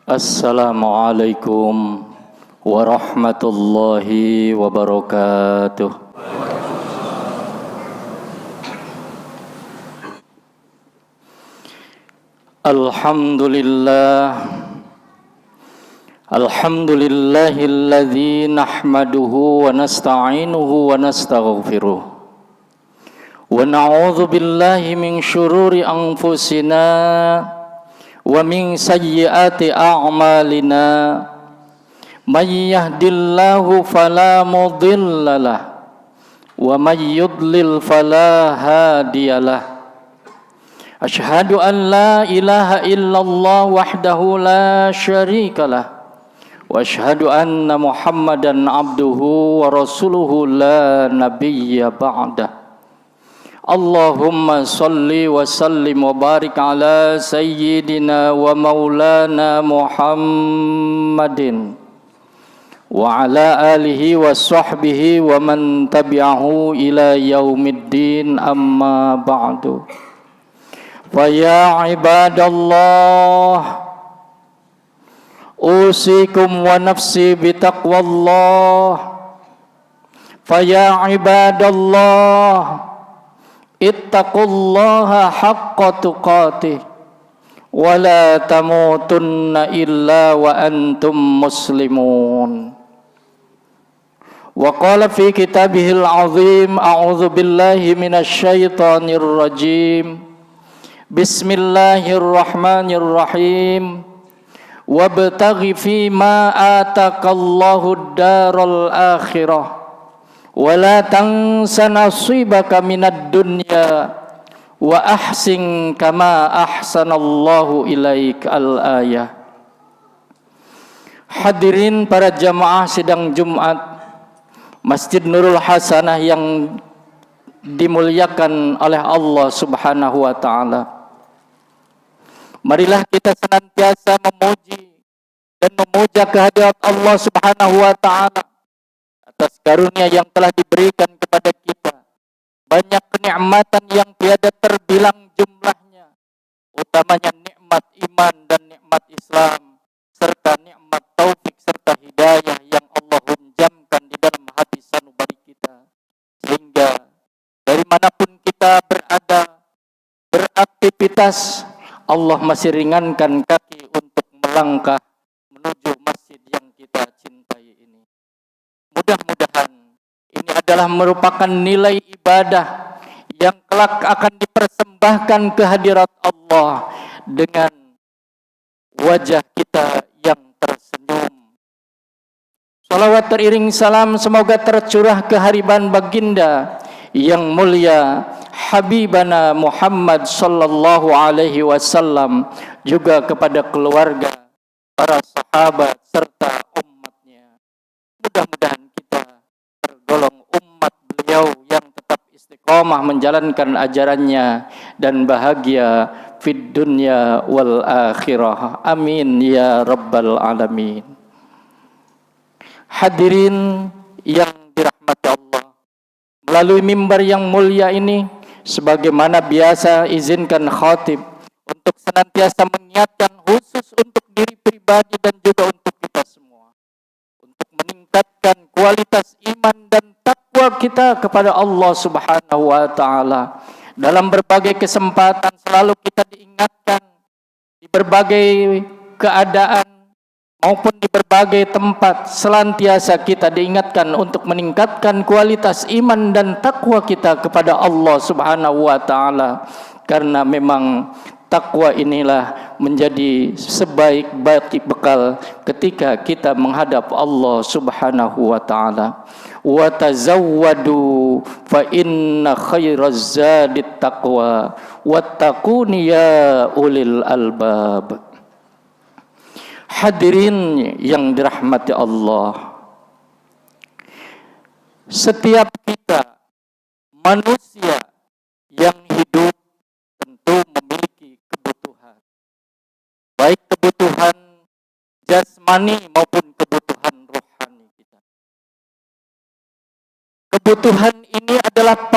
Assalamualaikum warahmatullahi wabarakatuh. Alhamdulillahilladzi nahmaduhu wa nasta'inuhu wa nastaghfiruh wa na'udzu billahi min syururi anfusina wa min sayyiati a'malina may yahdillahu fala mudhillalah wa may yudlil fala hadiyalah. Asyhadu an la ilaha illallah wahdahu la syarikalah wa asyhadu anna Muhammadan abduhu wa rasuluhu la nabiyya ba'dah. Allahumma salli wa sallim wa barik ala sayyidina wa maulana Muhammadin wa ala alihi wa sahbihi wa man tabi'ahu ila yaumiddin, amma ba'du. Fa ya ibadallah, usikum wa nafsi bitaqwallah. Fa ya ibadallah, ittaqullaha haqqa tuqatih wa la tamutunna illa wa antum muslimun. Wa qala fi kitabihil azim, a'udzu billahi minasy syaithanir rajim. Bismillahirrahmanirrahim. Wabtaghi fima atakallahu daral akhirah wa la tansa nasibaka minad dunya wa ahsin kama ahsanallahu ilaik. Al-ayah. Hadirin para jamaah sidang Jumat Masjid Nurul Hasanah yang dimuliakan oleh Allah Subhanahu wa taala. Marilah kita senantiasa memuji dan memuja kehadirat Allah Subhanahu wa taala atas karunia yang telah diberikan kepada kita. Banyak kenikmatan yang tiada terbilang jumlahnya, utamanya nikmat iman dan nikmat Islam, serta nikmat taufik serta hidayah yang Allah hunjamkan di dalam hati sanubari kita, sehingga dari manapun kita berada, beraktivitas, Allah masih ringankan kaki untuk melangkah menuju masjid yang kita cintai ini. Mudah-mudahan ini adalah merupakan nilai ibadah yang kelak akan dipersembahkan ke hadirat Allah dengan wajah kita yang tersenyum. Salawat teriring salam semoga tercurah ke hariban baginda yang mulia Habibana Muhammad sallallahu alaihi wasallam, juga kepada keluarga, para sahabat serta umatnya. Mudah-mudahan kita tergolong umat beliau yang tetap istiqomah menjalankan ajarannya dan bahagia fid dunya wal akhirah. Amin ya rabbal alamin. Hadirin yang dirahmati Allah, melalui mimbar yang mulia ini, sebagaimana biasa, izinkan khatib untuk senantiasa mengingatkan khusus untuk diri pribadi dan juga untuk kita semua, untuk meningkatkan kualitas iman dan takwa kita kepada Allah Subhanahu wa taala. Dalam berbagai kesempatan selalu kita diingatkan, di berbagai keadaan maupun di berbagai tempat, senantiasa kita diingatkan untuk meningkatkan kualitas iman dan takwa kita kepada Allah Subhanahu wa taala, karena memang takwa inilah menjadi sebaik-baik bekal ketika kita menghadap Allah Subhanahu wa taala. Wa tazawwadu fa inna khairaz zadit taqwa wattaquni ya ulil albab. Hadirin yang dirahmati Allah, setiap kita manusia yang hidup tentu memiliki kebutuhan, baik kebutuhan jasmani maupun kebutuhan rohani kita. Kebutuhan ini adalah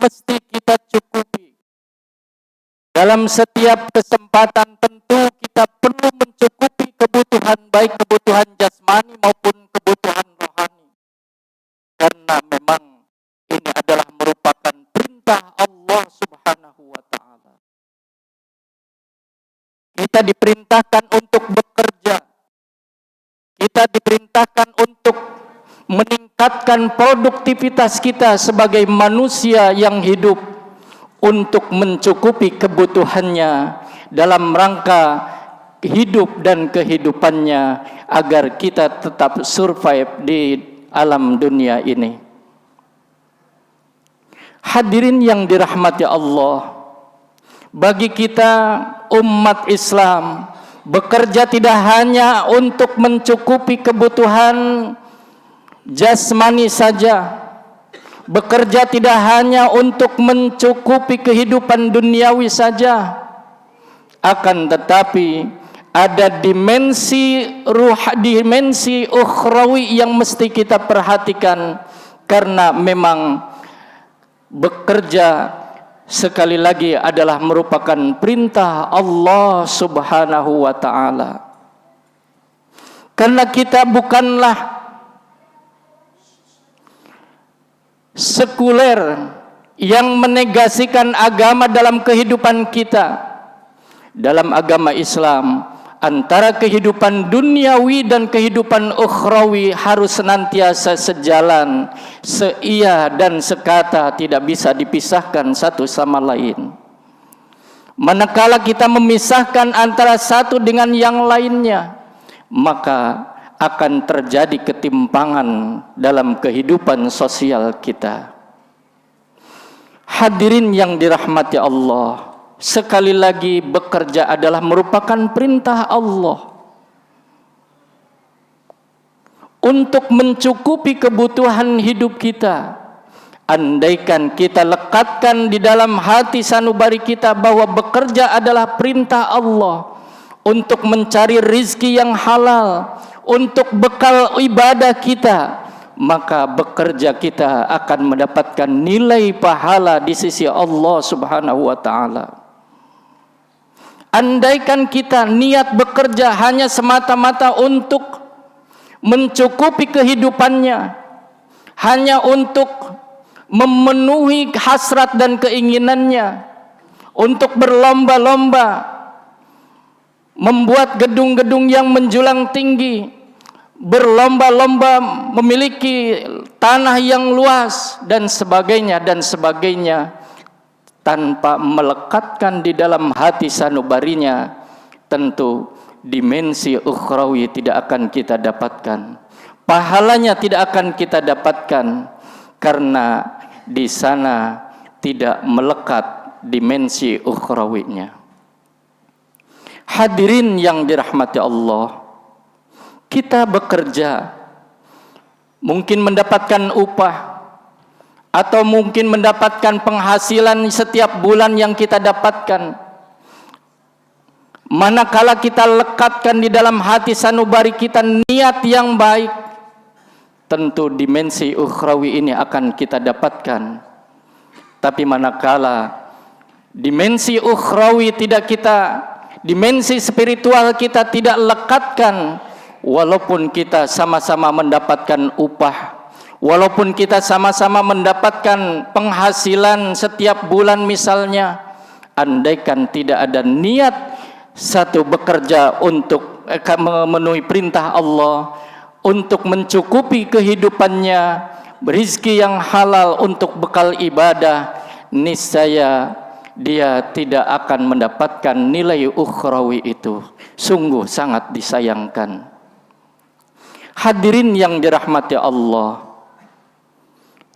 mesti kita cukupi. Dalam setiap kesempatan tentu kita perlu mencukupi kebutuhan kebutuhan, baik kebutuhan jasmani maupun kebutuhan rohani. Karena memang ini adalah merupakan perintah Allah Subhanahu wa ta'ala. Kita diperintahkan untuk bekerja. Kita diperintahkan untuk meningkatkan produktivitas kita sebagai manusia yang hidup untuk mencukupi kebutuhannya dalam rangka hidup dan kehidupannya agar kita tetap survive di alam dunia ini. Hadirin yang dirahmati Allah, bagi kita umat Islam bekerja tidak hanya untuk mencukupi kebutuhan jasmani saja, bekerja tidak hanya untuk mencukupi kehidupan duniawi saja, akan tetapi ada dimensi dimensi ukhrawi yang mesti kita perhatikan, karena memang bekerja sekali lagi adalah merupakan perintah Allah Subhanahu wa ta'ala. Karena kita bukanlah sekuler yang menegasikan agama dalam kehidupan kita. Dalam agama Islam, antara kehidupan duniawi dan kehidupan ukhrawi harus senantiasa sejalan, seia dan sekata, tidak bisa dipisahkan satu sama lain. Manakala kita memisahkan antara satu dengan yang lainnya, maka akan terjadi ketimpangan dalam kehidupan sosial kita. Hadirin yang dirahmati Allah, sekali lagi bekerja adalah merupakan perintah Allah untuk mencukupi kebutuhan hidup kita. Andaikan kita lekatkan di dalam hati sanubari kita bahwa bekerja adalah perintah Allah untuk mencari rizki yang halal, untuk bekal ibadah kita, maka bekerja kita akan mendapatkan nilai pahala di sisi Allah Subhanahu wa ta'ala. Andaikan kita niat bekerja hanya semata-mata untuk mencukupi kehidupannya, hanya untuk memenuhi hasrat dan keinginannya, untuk berlomba-lomba membuat gedung-gedung yang menjulang tinggi, berlomba-lomba memiliki tanah yang luas dan sebagainya tanpa melekatkan di dalam hati sanubarinya, tentu dimensi ukhrawi tidak akan kita dapatkan, pahalanya tidak akan kita dapatkan, karena di sana tidak melekat dimensi ukhrawinya. Hadirin yang dirahmati Allah, kita bekerja mungkin mendapatkan upah atau mungkin mendapatkan penghasilan setiap bulan yang kita dapatkan. Manakala kita lekatkan di dalam hati sanubari kita niat yang baik, tentu dimensi ukhrawi ini akan kita dapatkan. Tapi manakala dimensi ukhrawi dimensi spiritual kita tidak lekatkan, walaupun kita sama-sama mendapatkan upah, walaupun kita sama-sama mendapatkan penghasilan setiap bulan misalnya, andaikan tidak ada niat satu bekerja untuk memenuhi perintah Allah, untuk mencukupi kehidupannya, rezeki yang halal untuk bekal ibadah, niscaya dia tidak akan mendapatkan nilai ukhrawi itu. Sungguh sangat disayangkan. Hadirin yang dirahmati Allah,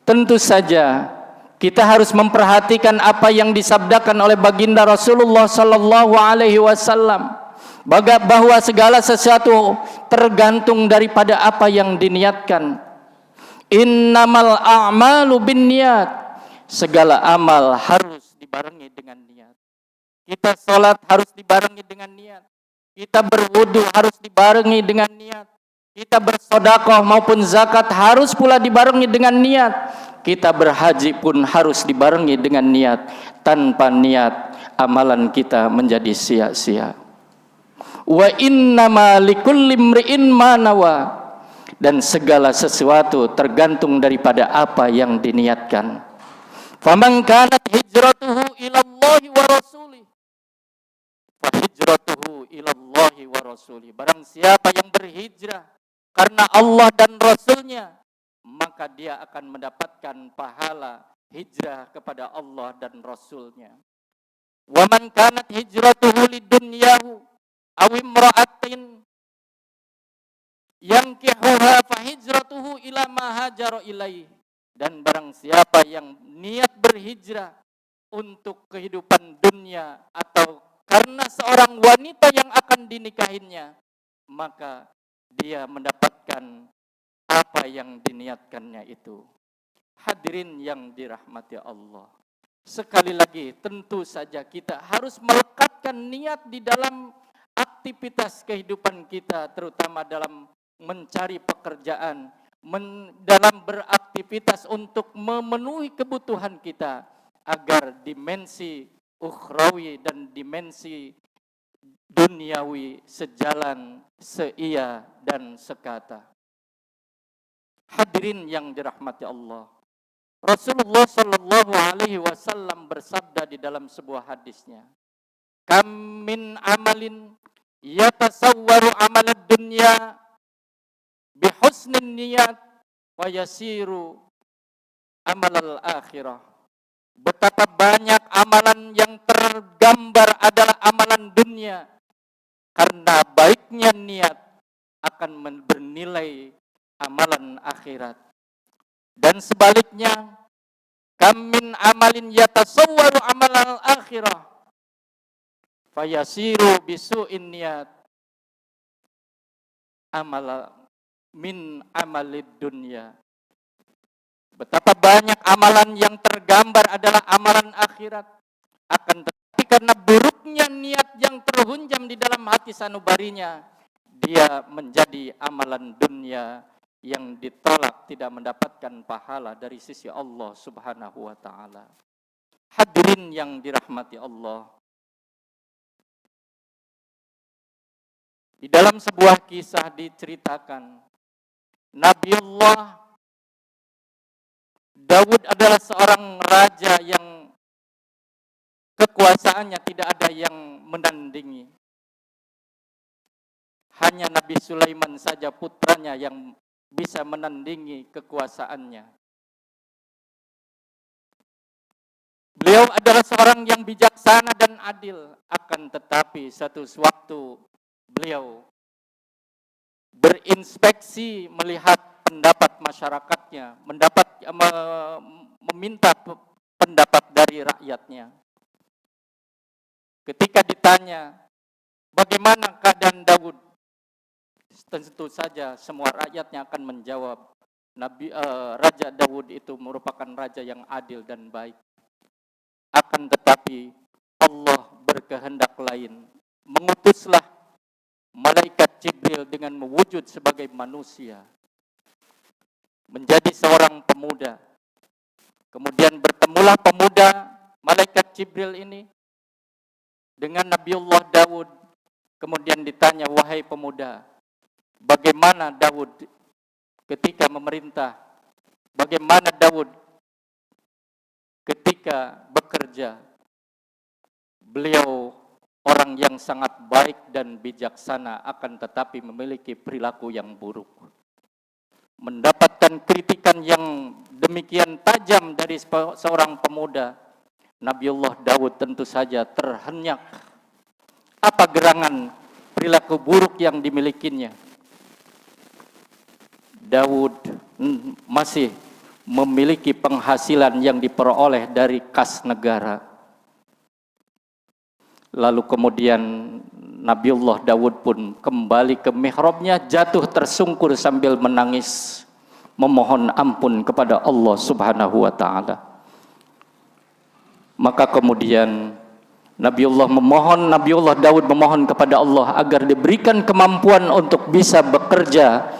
tentu saja kita harus memperhatikan apa yang disabdakan oleh baginda Rasulullah sallallahu alaihi wasallam, bahwa segala sesuatu tergantung daripada apa yang diniatkan. Innamal a'malu binniyat, segala amal harus dibarengi dengan niat. Kita sholat harus dibarengi dengan niat, kita berwudu harus dibarengi dengan niat, kita bersedekah maupun zakat harus pula dibarengi dengan niat, kita berhaji pun harus dibarengi dengan niat. Tanpa niat amalan kita menjadi sia-sia. wa innama likulli imri'in ma nawa, dan segala sesuatu tergantung daripada apa yang diniatkan. Faman kanat hijratuhu ila Allah wa rasulih fa hijratuhu ila Allah wa rasulih. Barang siapa yang berhijrah karena Allah dan Rasulnya, maka dia akan mendapatkan pahala hijrah kepada Allah dan Rasulnya. Wa man kanat hijratuhu lidunyahu aw imra'atin yankihuha fa hijratuhu ila ma hajara ilaih. Dan barang siapa yang niat berhijrah untuk kehidupan dunia atau karena seorang wanita yang akan dinikahinya, maka dia mendapatkan apa yang diniatkannya itu. Hadirin yang dirahmati Allah, sekali lagi tentu saja kita harus melekatkan niat di dalam aktivitas kehidupan kita, terutama dalam mencari pekerjaan, dalam beraktivitas untuk memenuhi kebutuhan kita, agar dimensi ukhrawi dan dimensi duniawi sejalan, seia dan sekata. Hadirin yang dirahmati Allah, Rasulullah sallallahu alaihi wasallam bersabda di dalam sebuah hadisnya, kam min amalin yatasawwaru amalad dunya bihusnin niyat wa yasiru amalal akhirah. Betapa banyak amalan yang tergambar adalah amalan dunia, karena baiknya niat akan bernilai amalan akhirat. Dan sebaliknya, kam min amalin yatasawwaru amalal akhirah fayasiru bisu'in niyat amala min amalid dunya. Betapa banyak amalan yang tergambar adalah amalan akhirat, akan tetapi karena buruknya niat yang terhunjam di dalam hati sanubarinya, dia menjadi amalan dunia yang ditolak, tidak mendapatkan pahala dari sisi Allah Subhanahu wa ta'ala. Hadirin yang dirahmati Allah, di dalam sebuah kisah diceritakan, Nabiullah Daud adalah seorang raja yang kekuasaannya tidak ada yang menandingi. Hanya Nabi Sulaiman saja putranya yang bisa menandingi kekuasaannya. Beliau adalah seorang yang bijaksana dan adil, akan tetapi satu waktu beliau berinspeksi melihat pendapat masyarakatnya, meminta pendapat dari rakyatnya. Ketika ditanya, bagaimana keadaan Daud? Tentu saja semua rakyatnya akan menjawab, Raja Daud itu merupakan raja yang adil dan baik. Akan tetapi Allah berkehendak lain, mengutuslah malaikat Jibril dengan mewujud sebagai manusia, menjadi seorang pemuda. Kemudian bertemulah pemuda malaikat Jibril ini dengan Nabiullah Daud. Kemudian ditanya, wahai pemuda, bagaimana Daud ketika memerintah? Bagaimana Daud ketika bekerja? Beliau orang yang sangat baik dan bijaksana, akan tetapi memiliki perilaku yang buruk. Mendapatkan kritikan yang demikian tajam dari seorang pemuda, Nabiullah Daud tentu saja terhenyak. Apa gerangan perilaku buruk yang dimilikinya? Daud masih memiliki penghasilan yang diperoleh dari kas negara. Lalu kemudian Nabiullah Daud pun kembali ke mihrabnya, jatuh tersungkur sambil menangis, memohon ampun kepada Allah Subhanahu wa ta'ala. Maka kemudian Nabiullah Daud memohon kepada Allah agar diberikan kemampuan untuk bisa bekerja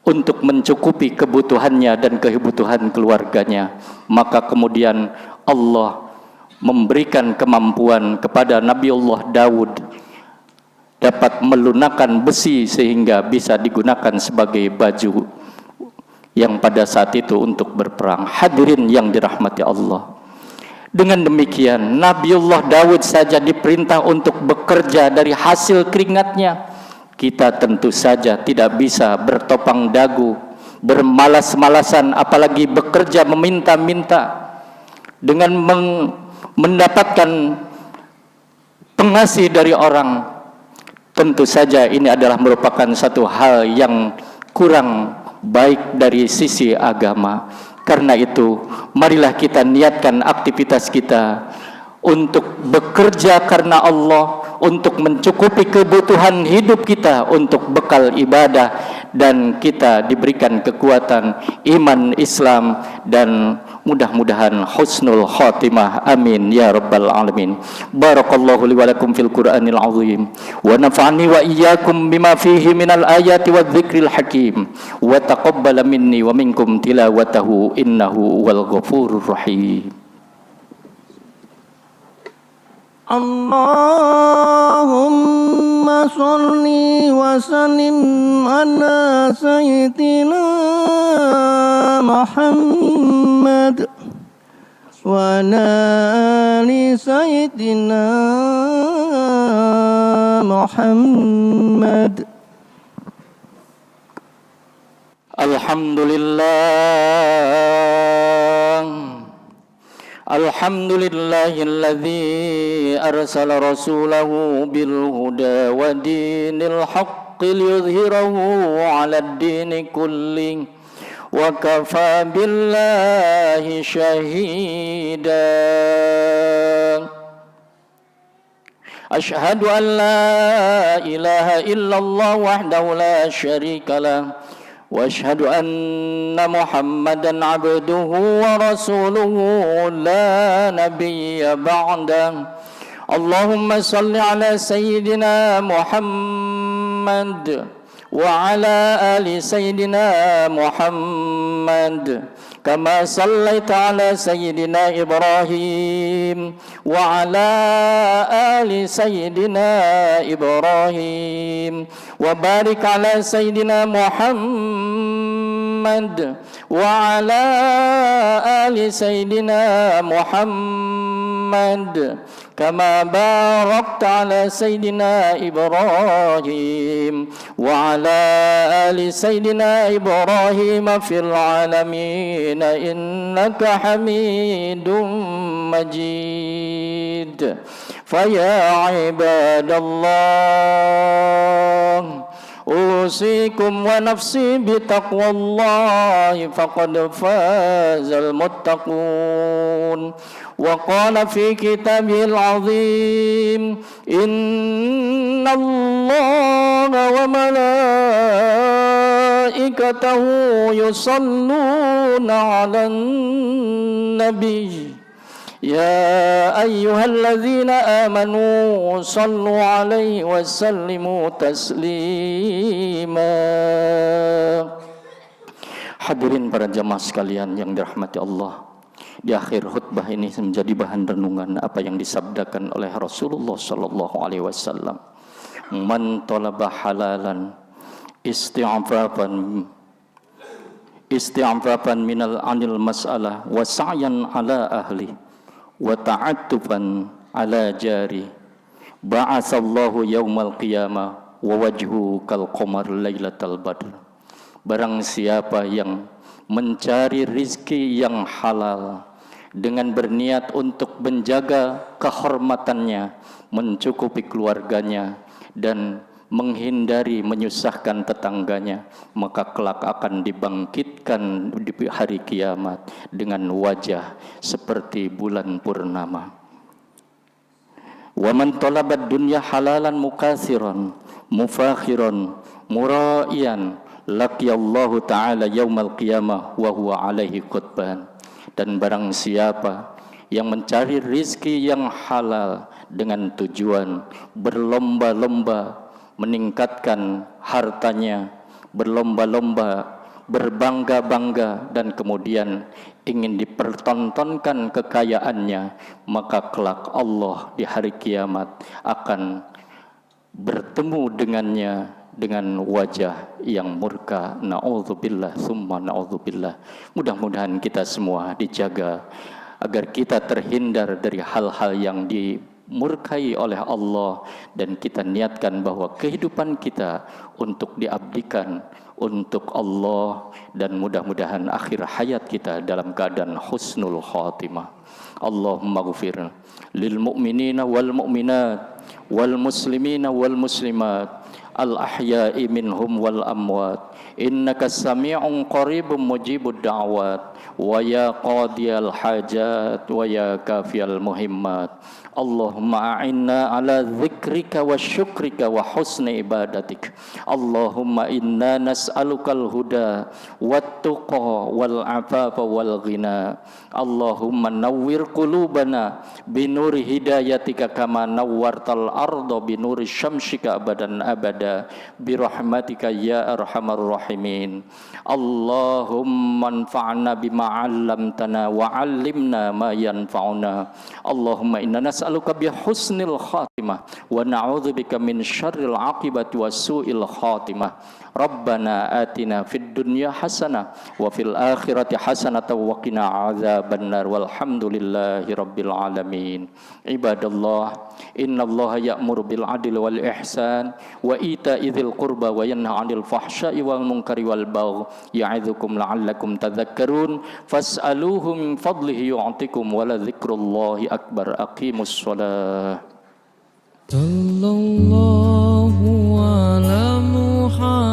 untuk mencukupi kebutuhannya dan kebutuhan keluarganya. Maka kemudian Allah memberikan kemampuan kepada Nabiullah Daud dapat melunakkan besi sehingga bisa digunakan sebagai baju yang pada saat itu untuk berperang. Hadirin yang dirahmati Allah, dengan demikian Nabiullah Daud saja diperintah untuk bekerja dari hasil keringatnya. Kita tentu saja tidak bisa bertopang dagu, bermalas-malasan, apalagi bekerja meminta-minta dengan mendapatkan pengasih dari orang. Tentu saja ini adalah merupakan satu hal yang kurang baik dari sisi agama. Karena itu, marilah kita niatkan aktivitas kita untuk bekerja karena Allah, untuk mencukupi kebutuhan hidup kita, untuk bekal ibadah, dan kita diberikan kekuatan iman Islam, dan mudah-mudahan husnul khatimah. Amin ya rabbal alamin. Barakallahu li wa lakum fil Qur'anil azim, wa nafa'ani wa iyyakum bima fihi minal ayati wadh-dhikril hakim, wa taqabbala minni wa minkum tilawatahu innahu wal ghafurur rahim. Allahumma sholli wa sallim ala sayyidina Muhammad wa ala ali sayyidina Muhammad. Alhamdulillah, alhamdulillahilladzi arsala rasulahu bil huda wa dinil haqqi liyudhhirahu 'alad dini kulli wa kafa billahi shahida. Ashhadu an la ilaha illallah wahdahu la syarika lah, wa ashhadu anna Muhammadan abduhu wa rasuluhu la nabiyya ba'dah. Allahumma salli ala sayyidina Muhammad wa ala ali sayyidina Muhammad kama sallaita ala sayyidina Ibrahim wa ala ali sayyidina Ibrahim wa barik ala sayyidina Muhammad wa ala ali sayyidina Muhammad kama barakta ala sayyidina Ibrahim wa ala ali sayyidina Ibrahim fil alamin innaka Hamidum Majid. Faya ibadallah, usikum wa nafsi bitaqwallahi faqad fazal muttaqun. Wa qala fi kitabihil azim, innallaha wa malaikatahu yusalluna 'alan nabiy. Ya ayyuhalladzina amanu sallu alaihi wa sallimu taslima. Hadirin para jamaah sekalian yang dirahmati Allah, di akhir khutbah ini menjadi bahan renungan apa yang disabdakan oleh Rasulullah sallallahu alaihi wasallam. Man talaba halalan isti'afafan minal anil mas'alah wa sa'yan ala ahli wa ta'attufan ala jari, ba'asallahu yaumal qiyamah wa wajhu kal qamar lailatal badr. Barang siapa yang mencari rizki yang halal dengan berniat untuk menjaga kehormatannya, mencukupi keluarganya, dan menghindari menyusahkan tetangganya, maka kelak akan dibangkitkan di hari kiamat dengan wajah seperti bulan purnama. Wa man talabad dunya halalan mukathiran mufakhiran mura'iyan laqiyallahu ta'ala yaumal qiyamah wa huwa alaihi qutban. Dan barang siapa yang mencari rizki yang halal dengan tujuan berlomba-lomba meningkatkan hartanya, berlomba-lomba, berbangga-bangga, dan kemudian ingin dipertontonkan kekayaannya, maka kelak Allah di hari kiamat akan bertemu dengannya dengan wajah yang murka. Na'udzubillah summa na'udzubillah. Mudah-mudahan kita semua dijaga agar kita terhindar dari hal-hal yang dimurkai oleh Allah, dan kita niatkan bahwa kehidupan kita untuk diabdikan untuk Allah, dan mudah-mudahan akhir hayat kita dalam keadaan husnul khatimah. Allahumma ghfir lil mu'minina wal mu'minat wal muslimina wal muslimat al ahya'i minhum wal amwat innaka sami'un qaribun mujibud da'wat wa ya qadiyal hajat wa ya kafiyal muhimmat. Allahumma a'inna ala dzikrika wa syukrika wa husni ibadatik. Allahumma inna nas'alukal huda wat tuqa wal afafa wal ghina. Allahumma nawwir qulubana binuri hidayatika kama nawwartal arda binuri syamsika abadan abada birahmatika ya arhamar rahimin. Allahumma anfa'na bima 'allamtana wa 'allimna ma yanfa'una. Allahumma inna nas'aluka bi husnil khatimah wa na'udzubika min syarril 'aqibati wa su'il khatimah. Rabbana atina fid dunya hasanah wa fil akhirati hasanah wa qina adzabannar walhamdulillahi rabbil alamin. Ibadallah, innallaha ya'muru bil 'adli wal ihsan wa ita'i dzil qurba wa yanha 'anil fahsya'i wal munkari wal baghi ya'idzukum la'allakum tadhakkarun fas'aluhu min fadlihi yu'tikum wa la dzikrullahi akbar. Aqimus shalah. Sallallahu ala Muhammad